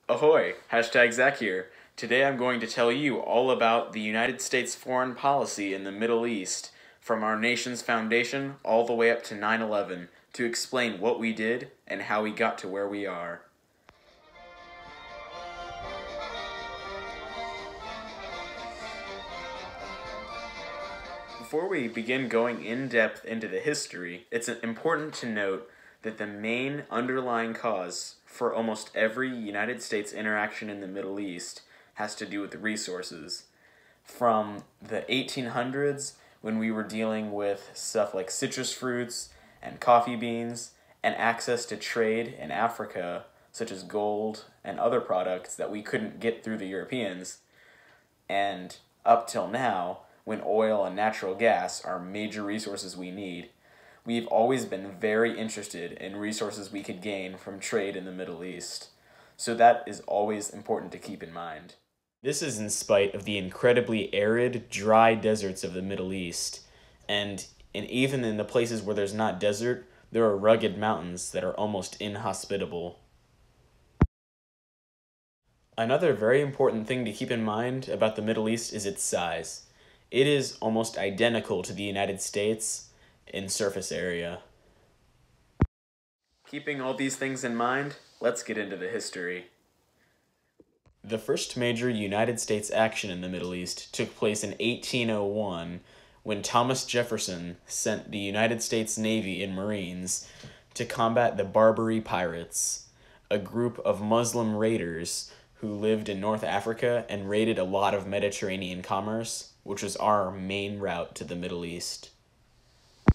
Ahoy! Hashtag Zach here. Today I'm going to tell you all about the United States foreign policy in the Middle East, from our nation's foundation all the way up to 9/11, to explain what we did and how we got to where we are. Before we begin going in depth into the history, it's important to note that the main underlying cause for almost every United States interaction in the Middle East has to do with resources. From the 1800s, when we were dealing with stuff like citrus fruits and coffee beans, and access to trade in Africa, such as gold and other products that we couldn't get through the Europeans, and up till now, when oil and natural gas are major resources we need, we've always been very interested in resources we could gain from trade in the Middle East. So that is always important to keep in mind. This is in spite of the incredibly arid, dry deserts of the Middle East, and even in the places where there's not desert, there are rugged mountains that are almost inhospitable. Another very important thing to keep in mind about the Middle East is its size. It is almost identical to the United States in surface area. Keeping all these things in mind, let's get into the history. The first major United States action in the Middle East took place in 1801 when Thomas Jefferson sent the United States Navy and Marines to combat the Barbary Pirates, a group of Muslim raiders who lived in North Africa and raided a lot of Mediterranean commerce, which was our main route to the Middle East.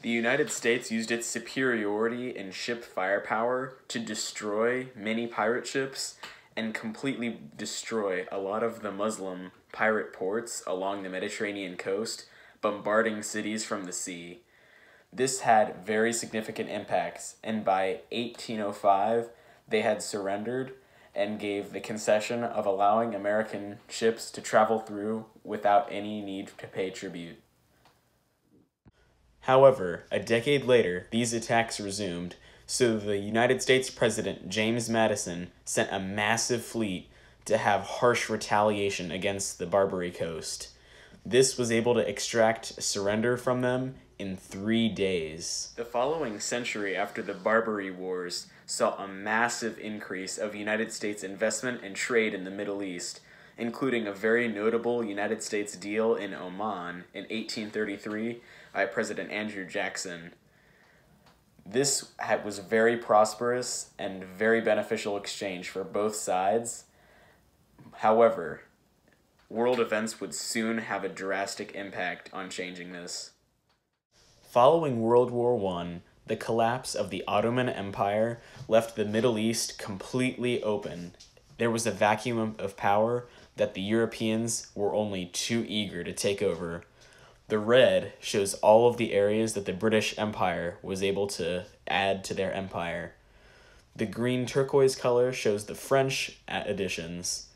The United States used its superiority in ship firepower to destroy many pirate ships and completely destroy a lot of the Muslim pirate ports along the Mediterranean coast, bombarding cities from the sea. This had very significant impacts, and by 1805, they had surrendered and gave the concession of allowing American ships to travel through without any need to pay tribute. However, a decade later, these attacks resumed, so the United States President James Madison sent a massive fleet to have harsh retaliation against the Barbary Coast. This was able to extract a surrender from them in 3 days. The following century after the Barbary Wars saw a massive increase of United States investment and trade in the Middle East, including a very notable United States deal in Oman in 1833 by President Andrew Jackson. This was a very prosperous and very beneficial exchange for both sides. However, world events would soon have a drastic impact on changing this. Following World War I, the collapse of the Ottoman Empire left the Middle East completely open. There was a vacuum of power that the Europeans were only too eager to take over. The red shows all of the areas that the British Empire was able to add to their empire. The green turquoise color shows the French additions,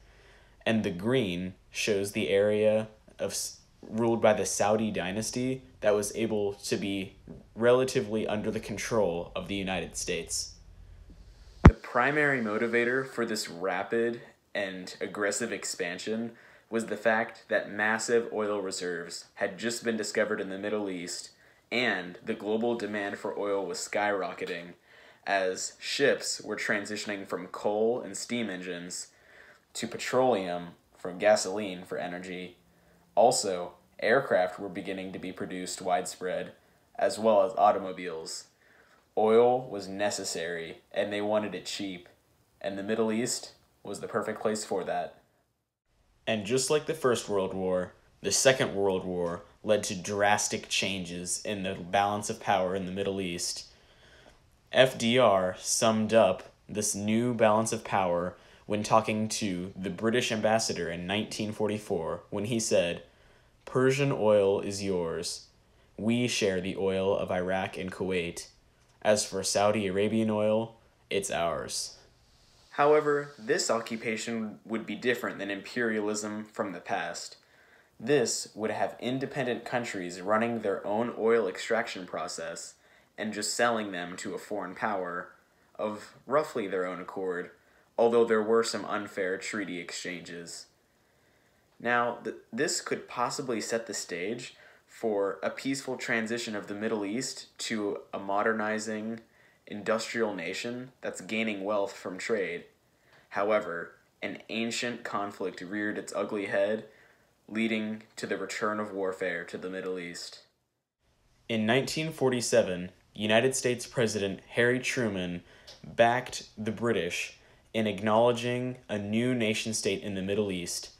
and the green shows the area ruled by the Saudi dynasty that was able to be relatively under the control of the United States. The primary motivator for this rapid and aggressive expansion was the fact that massive oil reserves had just been discovered in the Middle East, and the global demand for oil was skyrocketing as ships were transitioning from coal and steam engines to petroleum from gasoline for energy. Also, aircraft were beginning to be produced widespread, as well as automobiles. Oil was necessary, and they wanted it cheap, and the Middle East was the perfect place for that. And just like the First World War, the Second World War led to drastic changes in the balance of power in the Middle East. FDR summed up this new balance of power when talking to the British ambassador in 1944 when he said, "Persian oil is yours. We share the oil of Iraq and Kuwait. As for Saudi Arabian oil, it's ours." However, this occupation would be different than imperialism from the past. This would have independent countries running their own oil extraction process and just selling them to a foreign power of roughly their own accord, although there were some unfair treaty exchanges. Now, this could possibly set the stage for a peaceful transition of the Middle East to a modernizing industrial nation that's gaining wealth from trade. However, an ancient conflict reared its ugly head, leading to the return of warfare to the Middle East. In 1947, United States President Harry Truman backed the British in acknowledging a new nation-state in the Middle East,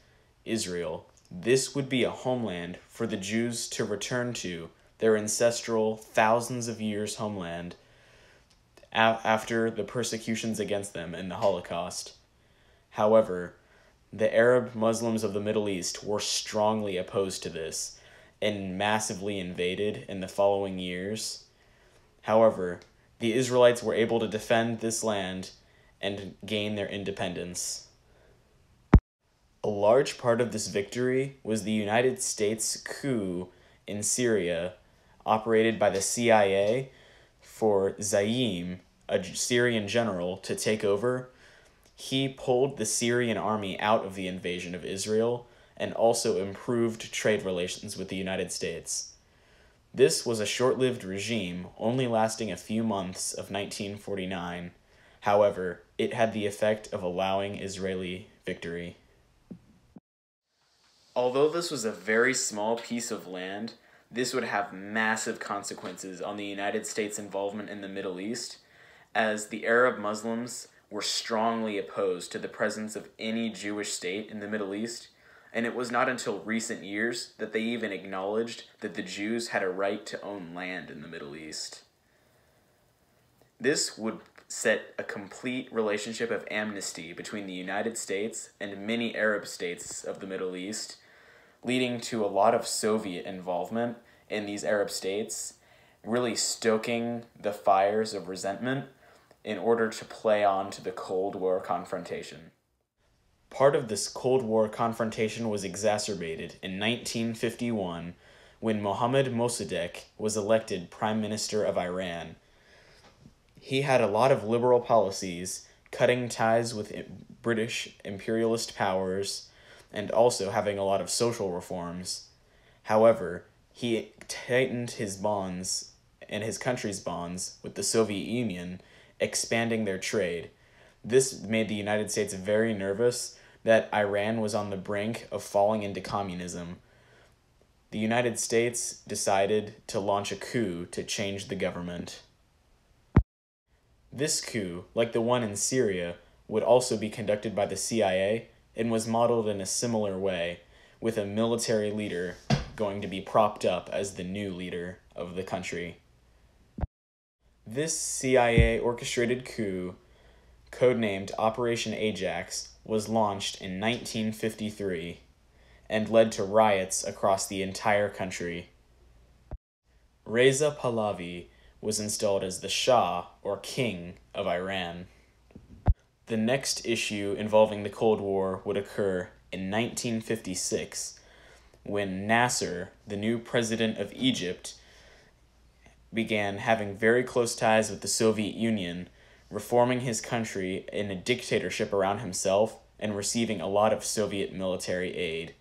Israel. This would be a homeland for the Jews to return to, their ancestral, thousands of years homeland, after the persecutions against them in the Holocaust. However, the Arab Muslims of the Middle East were strongly opposed to this and massively invaded in the following years. However, the Israelites were able to defend this land and gain their independence. A large part of this victory was the United States coup in Syria, operated by the CIA for Zaim, a Syrian general, to take over. He pulled the Syrian army out of the invasion of Israel and also improved trade relations with the United States. This was a short-lived regime, only lasting a few months of 1949. However, it had the effect of allowing Israeli victory. Although this was a very small piece of land, this would have massive consequences on the United States' involvement in the Middle East, as the Arab Muslims were strongly opposed to the presence of any Jewish state in the Middle East, and it was not until recent years that they even acknowledged that the Jews had a right to own land in the Middle East. This would set a complete relationship of amnesty between the United States and many Arab states of the Middle East, leading to a lot of Soviet involvement in these Arab states, really stoking the fires of resentment in order to play on to the Cold War confrontation. Part of this Cold War confrontation was exacerbated in 1951 when Mohammad Mossadegh was elected Prime Minister of Iran. He had a lot of liberal policies, cutting ties with British imperialist powers, and also having a lot of social reforms. However, he tightened his bonds and his country's bonds with the Soviet Union, expanding their trade. This made the United States very nervous that Iran was on the brink of falling into communism. The United States decided to launch a coup to change the government. This coup, like the one in Syria, would also be conducted by the CIA and was modeled in a similar way, with a military leader going to be propped up as the new leader of the country. This CIA-orchestrated coup, codenamed Operation Ajax, was launched in 1953 and led to riots across the entire country. Reza Pahlavi was installed as the Shah, or King, of Iran. The next issue involving the Cold War would occur in 1956, when Nasser, the new president of Egypt, began having very close ties with the Soviet Union, reforming his country in a dictatorship around himself and receiving a lot of Soviet military aid.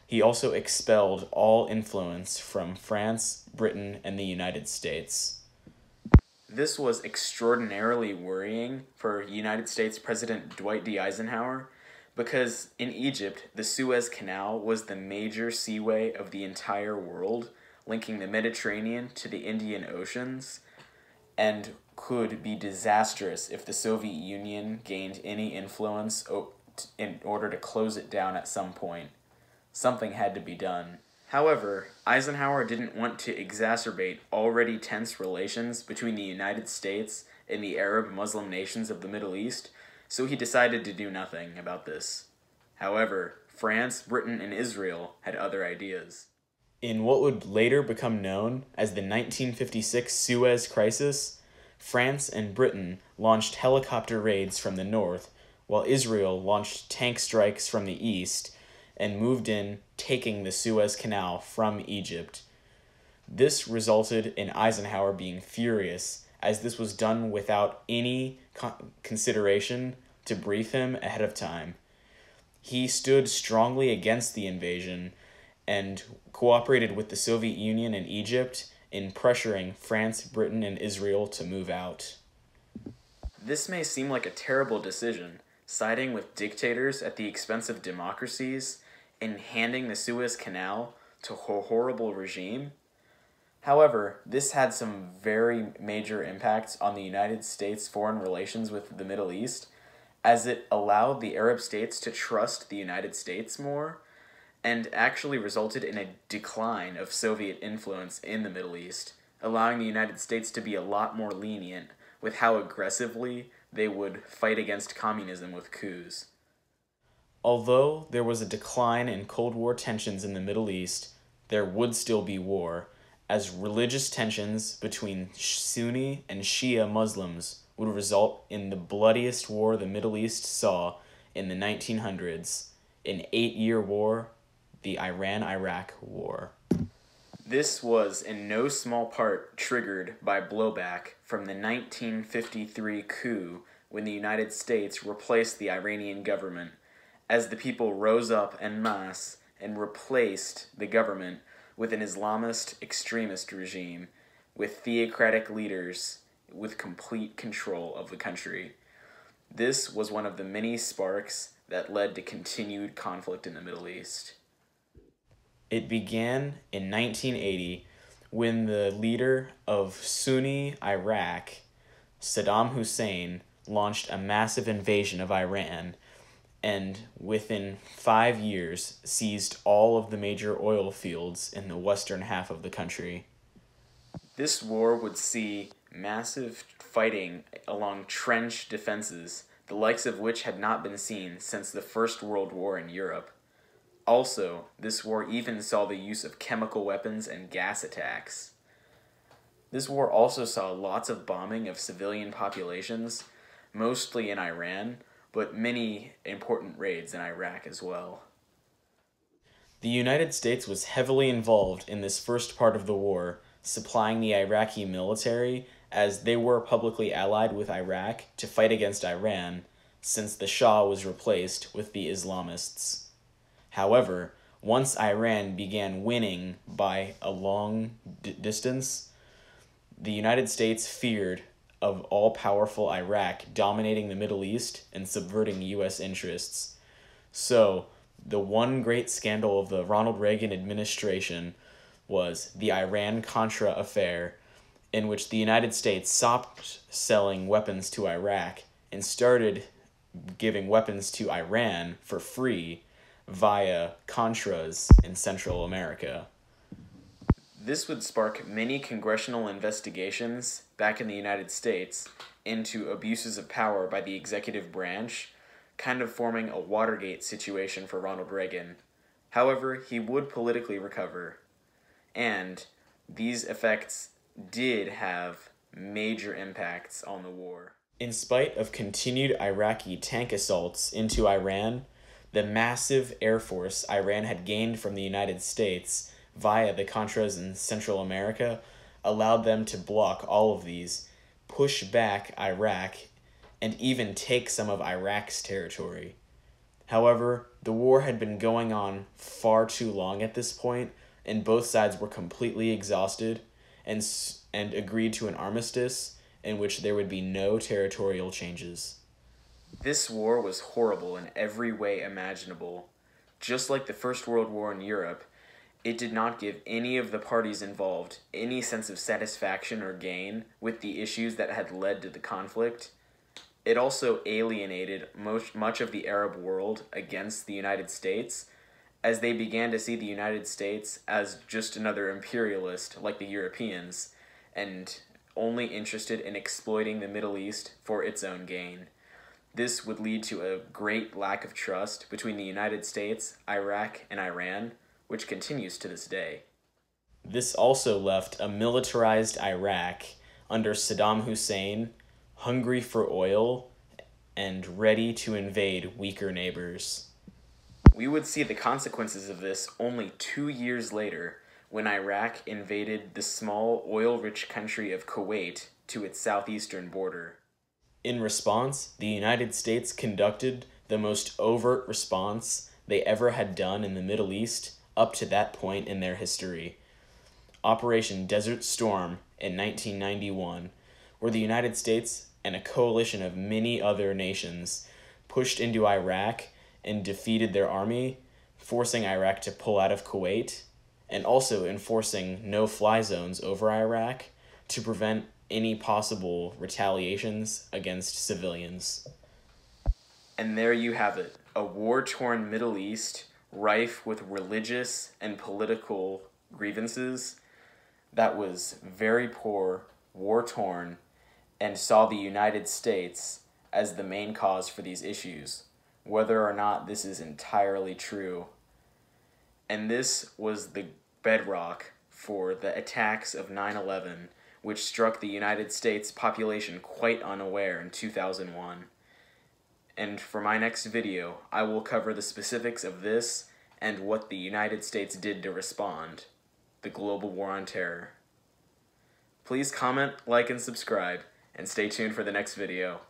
He also expelled all influence from France, Britain, and the United States. This was extraordinarily worrying for United States President Dwight D. Eisenhower, because in Egypt, the Suez Canal was the major seaway of the entire world, linking the Mediterranean to the Indian Oceans, and could be disastrous if the Soviet Union gained any influence in order to close it down at some point. Something had to be done. However, Eisenhower didn't want to exacerbate already tense relations between the United States and the Arab Muslim nations of the Middle East, so he decided to do nothing about this. However, France, Britain, and Israel had other ideas. In what would later become known as the 1956 Suez Crisis, France and Britain launched helicopter raids from the north, while Israel launched tank strikes from the east and moved in, taking the Suez Canal from Egypt. This resulted in Eisenhower being furious, as this was done without any consideration to brief him ahead of time. He stood strongly against the invasion and cooperated with the Soviet Union and Egypt in pressuring France, Britain, and Israel to move out. This may seem like a terrible decision, siding with dictators at the expense of democracies and handing the Suez Canal to a horrible regime. However, this had some very major impacts on the United States' foreign relations with the Middle East, as it allowed the Arab states to trust the United States more, and actually resulted in a decline of Soviet influence in the Middle East, allowing the United States to be a lot more lenient with how aggressively they would fight against communism with coups. Although there was a decline in Cold War tensions in the Middle East, there would still be war, as religious tensions between Sunni and Shia Muslims would result in the bloodiest war the Middle East saw in the 1900s, an 8-year war, the Iran-Iraq War. This was in no small part triggered by blowback from the 1953 coup when the United States replaced the Iranian government, as the people rose up en masse and replaced the government with an Islamist extremist regime with theocratic leaders with complete control of the country. This was one of the many sparks that led to continued conflict in the Middle East. It began in 1980 when the leader of Sunni Iraq, Saddam Hussein, launched a massive invasion of Iran and within 5 years seized all of the major oil fields in the western half of the country. This war would see massive fighting along trench defenses, the likes of which had not been seen since the First World War in Europe. Also, this war even saw the use of chemical weapons and gas attacks. This war also saw lots of bombing of civilian populations, mostly in Iran, but many important raids in Iraq as well. The United States was heavily involved in this first part of the war, supplying the Iraqi military as they were publicly allied with Iraq to fight against Iran, since the Shah was replaced with the Islamists. However, once Iran began winning by a long distance, the United States feared of all-powerful Iraq dominating the Middle East and subverting U.S. interests. So, the one great scandal of the Ronald Reagan administration was the Iran-Contra affair, in which the United States stopped selling weapons to Iraq and started giving weapons to Iran for free via Contras in Central America. This would spark many congressional investigations back in the United States into abuses of power by the executive branch, kind of forming a Watergate situation for Ronald Reagan. However, he would politically recover, and these effects did have major impacts on the war. In spite of continued Iraqi tank assaults into Iran, the massive air force Iran had gained from the United States via the Contras in Central America allowed them to block all of these, push back Iraq, and even take some of Iraq's territory. However, the war had been going on far too long at this point, and both sides were completely exhausted and agreed to an armistice in which there would be no territorial changes. This war was horrible in every way imaginable. Just like the First World War in Europe, it did not give any of the parties involved any sense of satisfaction or gain with the issues that had led to the conflict. It also alienated much of the Arab world against the United States, as they began to see the United States as just another imperialist like the Europeans, and only interested in exploiting the Middle East for its own gain. This would lead to a great lack of trust between the United States, Iraq, and Iran, which continues to this day. This also left a militarized Iraq under Saddam Hussein, hungry for oil and ready to invade weaker neighbors. We would see the consequences of this only 2 years later, when Iraq invaded the small oil-rich country of Kuwait to its southeastern border. In response, the United States conducted the most overt response they ever had done in the Middle East up to that point in their history. Operation Desert Storm in 1991, where the United States and a coalition of many other nations pushed into Iraq and defeated their army, forcing Iraq to pull out of Kuwait, and also enforcing no-fly zones over Iraq to prevent any possible retaliations against civilians. And there you have it, a war-torn Middle East rife with religious and political grievances that was very poor, war-torn, and saw the United States as the main cause for these issues, whether or not this is entirely true. And this was the bedrock for the attacks of 9/11, which struck the United States population quite unaware in 2001. And for my next video, I will cover the specifics of this and what the United States did to respond. The global war on terror. Please comment, like, and subscribe, and stay tuned for the next video.